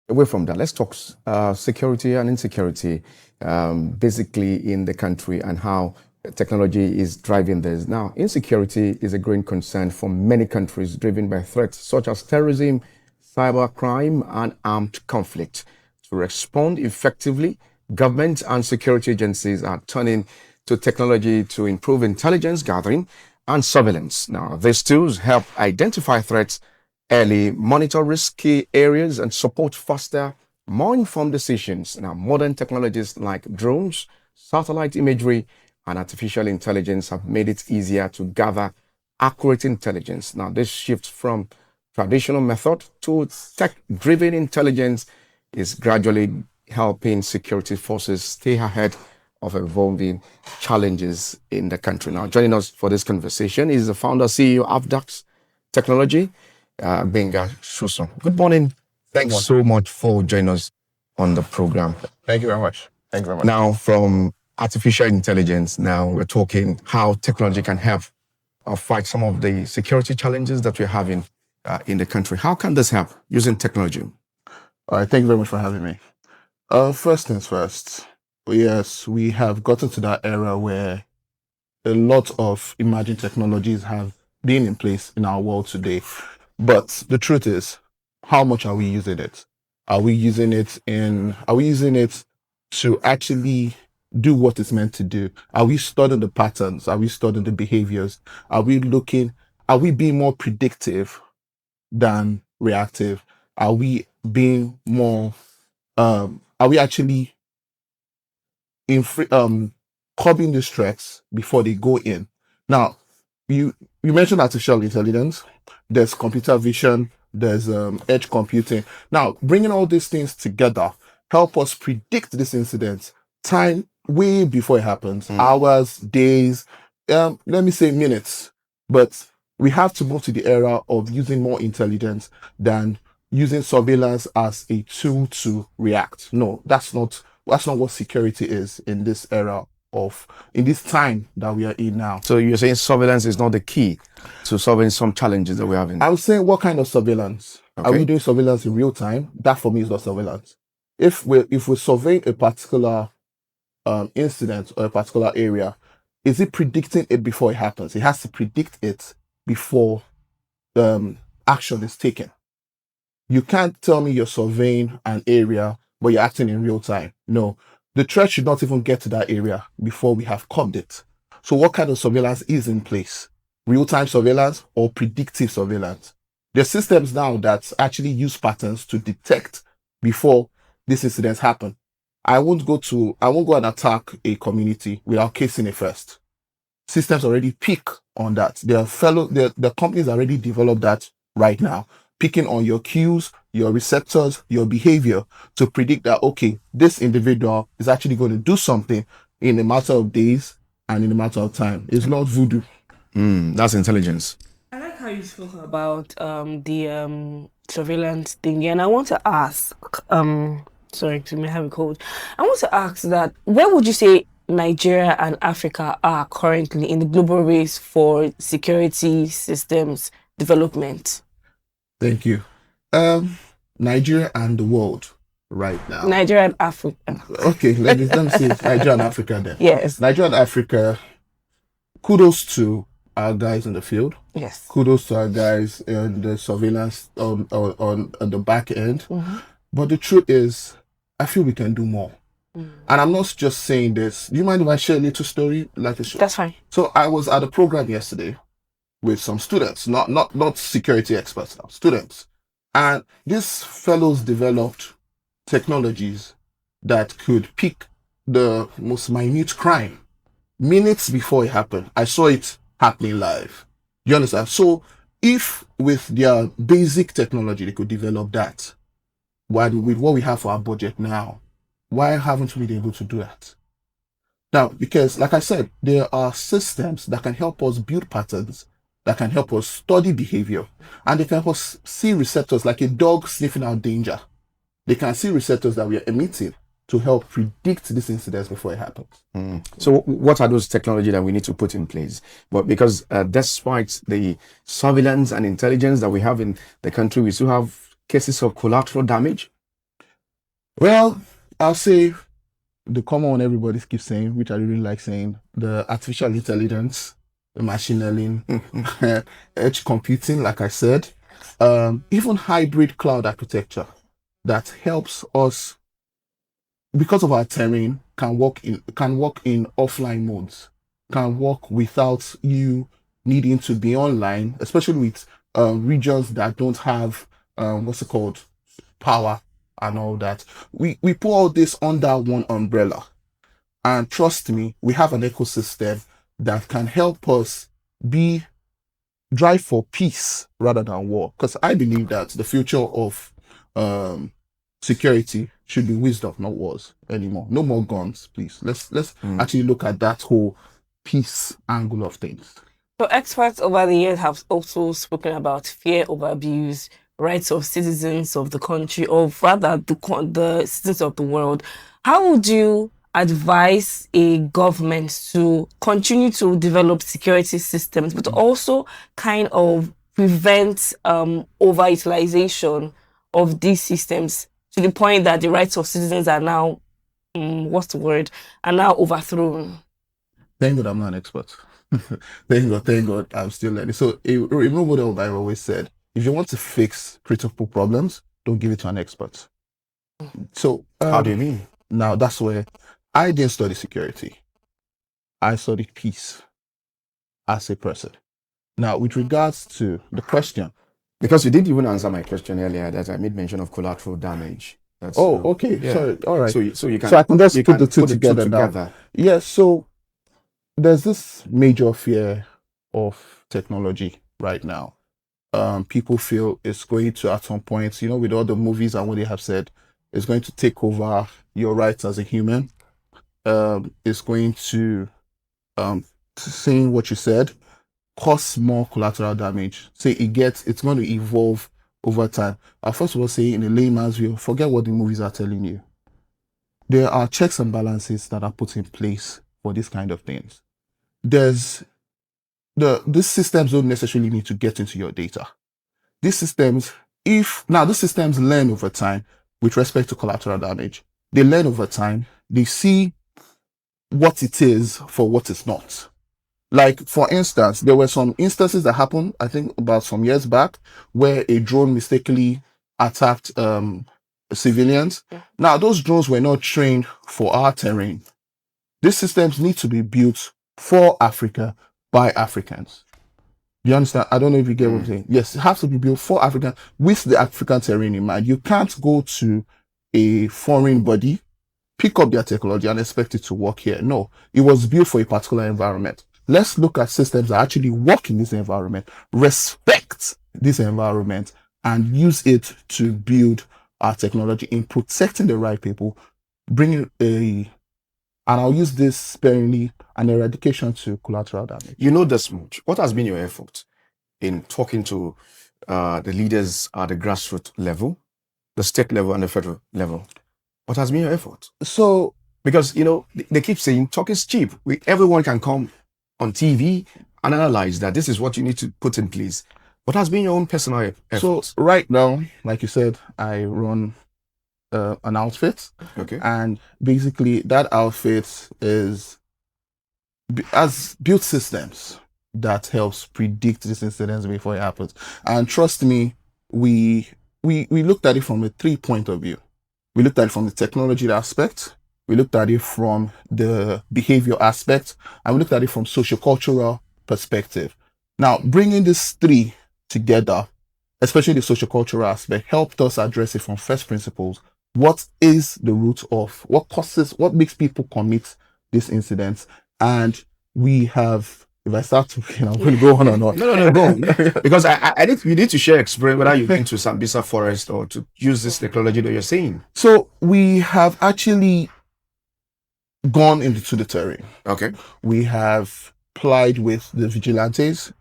away from that, let's talk security and insecurity, basically in the country and how technology is driving this. Now, insecurity is a growing concern for many countries, driven by threats such as terrorism, cybercrime, and armed conflict. To respond effectively, government and security agencies are turning to technology to improve intelligence gathering and surveillance. Now, these tools help identify threats early, monitor risky areas, and support faster, more informed decisions. Now, modern technologies like drones, satellite imagery, and artificial intelligence have made it easier to gather accurate intelligence. Now, this shift from traditional method to tech-driven intelligence is gradually helping security forces stay ahead of evolving challenges in the country. Now, joining us for this conversation is the founder CEO of Avzdax Technology, Gbenga Sosan. Good morning. Thanks so much for joining us on the program. Thank you very much. Thank you very much. Now, from artificial intelligence, now we're talking how technology can help fight some of the security challenges that we're having in the country. How can this help using technology? All right. Thank you very much for having me. First things first. Yes, we have gotten to that era where a lot of emerging technologies have been in place in our world today. But the truth is, how much are we using it? Are we using it to actually do what it's meant to do? Are we studying the patterns? Are we studying the behaviors? Are we being more predictive than reactive? Are we being more, are we actually curbing the threats before they go in? Now, you mentioned artificial intelligence. There's computer vision. There's edge computing. Now, bringing all these things together help us predict this incident time way before it happens. Hours, days, let me say minutes. But we have to move to the era of using more intelligence than using surveillance as a tool to react. No, that's not what security is in this era in this time that we are in now. So you're saying surveillance is not the key to solving some challenges that we're having? I would say, what kind of surveillance? Okay. Are we doing surveillance in real time? That for me is not surveillance. If we're surveying a particular incident or a particular area, is it predicting it before it happens? It has to predict it before action is taken. You can't tell me you're surveying an area but you're acting in real time. No. The threat should not even get to that area before we have curbed it. So what kind of surveillance is in place? Real-time surveillance or predictive surveillance? There are systems now that actually use patterns to detect before these incidents happen. I won't go and attack a community without casing it first. Systems already pick on that. The companies already developed that right now, picking on your cues, your receptors, your behavior to predict that, okay, this individual is actually going to do something in a matter of days and in a matter of time. It's not voodoo. That's intelligence. I like how you spoke about the surveillance thing, and I want to ask, sorry to me have a cold. I want to ask that, where would you say Nigeria and Africa are currently in the global race for security systems development? Thank you. Nigeria and the world right now. Nigeria and Africa. Okay, let me say Nigeria and Africa then. Yes. Nigeria and Africa, kudos to our guys in the field. Yes. Kudos to our guys in the surveillance on the back end. Mm-hmm. But the truth is, I feel we can do more. And I'm not just saying this. Do you mind if I share a little story? That's fine. So I was at a program yesterday with some students, not security experts, now, students. And these fellows developed technologies that could pick the most minute crime minutes before it happened. I saw it happening live. You understand? So if with their basic technology, they could develop that, with what we have for our budget now, why haven't we been able to do that? Now, because like I said, there are systems that can help us build patterns, that can help us study behavior, and they can help us see receptors like a dog sniffing out danger. They can see receptors that we are emitting to help predict these incidents before it happens. So what are those technology that we need to put in place? But because despite the surveillance and intelligence that we have in the country, we still have cases of collateral damage. Well, I'll say the common one everybody keeps saying, which I really like saying, the artificial intelligence, the machine learning, edge computing, like I said, even hybrid cloud architecture that helps us because of our terrain can work in offline modes, can work without you needing to be online, especially with regions that don't have what's it called, power and all that. We put all this under one umbrella, and trust me, we have an ecosystem that can help us be drive for peace rather than war. Because I believe that the future of um, security should be wisdom, not wars anymore. No more guns, please. Let's actually look at that whole peace angle of things. So experts over the years have also spoken about fear of abuse, rights of citizens of the country, or rather the citizens of the world. How would you advise a government to continue to develop security systems, but also kind of prevent overutilization of these systems to the point that the rights of citizens are now, what's the word, are now overthrown? Thank God I'm not an expert. Thank God I'm still learning. So, remember what I always said: if you want to fix critical problems, don't give it to an expert. So, How do you mean? now that's where I didn't study security. I studied peace as a person. Now, with regards to the question, Because you didn't even answer my question earlier that I made mention of collateral damage. That's okay, yeah. sorry, all right. So you can So I can just you put can the two together now. together. Yeah, so there's this major fear of technology right now. People feel it's going to, at some point, with all the movies and what they have said, it's going to take over your rights as a human. It's going to, saying what you said, cause more collateral damage. Say it's going to evolve over time. I first of all say in a layman's view, forget what the movies are telling you. There are checks and balances that are put in place for this kind of things. There's these systems don't necessarily need to get into your data. These systems, these systems learn over time with respect to collateral damage. They learn over time. They see what it is for what it's not. Like, for instance, there were some instances that happened, I think about some years back, where a drone mistakenly attacked civilians. Now, those drones were not trained for our terrain. These systems need to be built for Africa by Africans. You understand? I don't know if you get what I'm saying. Yes, it has to be built for Africa with the African terrain in mind. You can't go to a foreign body, pick up their technology and expect it to work here. No, it was built for a particular environment. Let's look at systems that actually work in this environment, respect this environment, and use it to build our technology in protecting the right people, bringing and I'll use this sparingly, an eradication to collateral damage. You know this much. What has been your effort in talking to the leaders at the grassroots level, the state level, and the federal level? What has been your effort? So, because they keep saying talk is cheap. Everyone can come on TV and analyze that this is what you need to put in place. What has been your own personal effort? So right now, like you said, I run an outfit. Okay. And basically that outfit has built systems that helps predict these incidents before it happens. And trust me, we looked at it from a three-point of view. We looked at it from the technology aspect, we looked at it from the behavior aspect, and we looked at it from sociocultural perspective. Now, bringing these three together, especially the sociocultural aspect, helped us address it from first principles. What is the root of what makes people commit these incidents? And we have, if I start to, I'm going to go on and on. No, go on. Because you need to share experience, whether you've been to Sambisa Forest or to use this technology that you're saying. So we have actually gone into the terrain. Okay. We have plied with the vigilantes,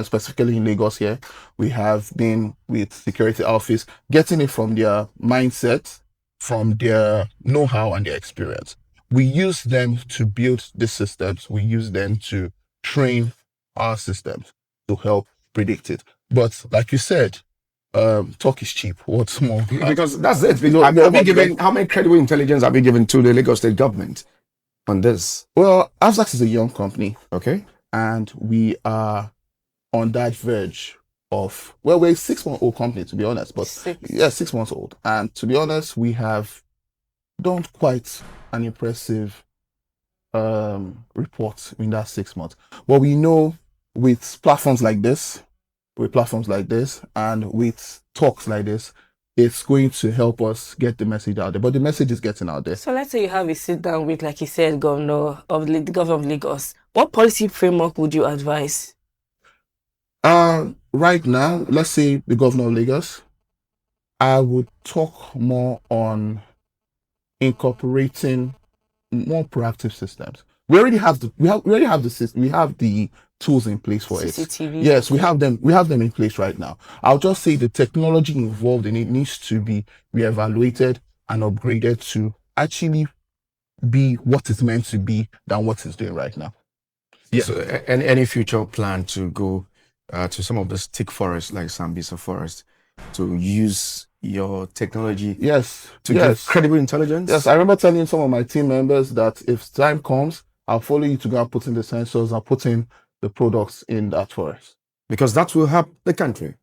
specifically in Lagos here. We have been with security outfits, getting it from their mindset, from their know-how and their experience. We use them to build the systems. We use them to train our systems to help predict it. But like you said, talk is cheap. What's more? Because that's it. How many credible intelligence have you given to the Lagos State government on this? Well, Avzdax is a young company. Okay. And we are on that verge of, well, we're a 6-month-old company, to be honest, but 6 months old. And to be honest, we have done quite an impressive report in that 6 months. Well, we know with platforms like this, and with talks like this, it's going to help us get the message out there. But the message is getting out there. So let's say you have a sit down with, like you said, the governor of Lagos. What policy framework would you advise? Right now, let's say the governor of Lagos, I would talk more on incorporating more proactive systems. We already have the system. We have the tools in place for CCTV. it. Yes, we have them in place right now. I'll just say the technology involved in it needs to be reevaluated and upgraded to actually be what it's meant to be than what it's doing right now. Yeah. So, any future plan to go to some of the stick forests like Sambisa Forest to use your technology? Yes. To get credible intelligence? Yes, I remember telling some of my team members that if time comes, I'll follow you to go and put in the sensors and put in the products in that forest. Because that will help the country.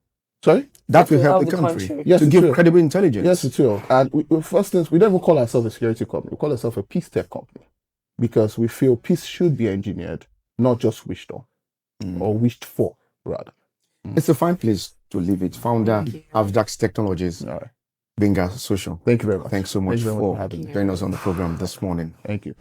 Sorry? That will help the country. Yes, to give credible intelligence. Yes, it will. And for instance, we don't even call ourselves a security company. We call ourselves a peace tech company. Because we feel peace should be engineered, not just wished on. Or wished for, rather. It's a fine place to leave it. Founder of Avzdax Technologies, Gbenga Sosan. Thank you very much. Thanks so much for joining us on the program this morning. Thank you.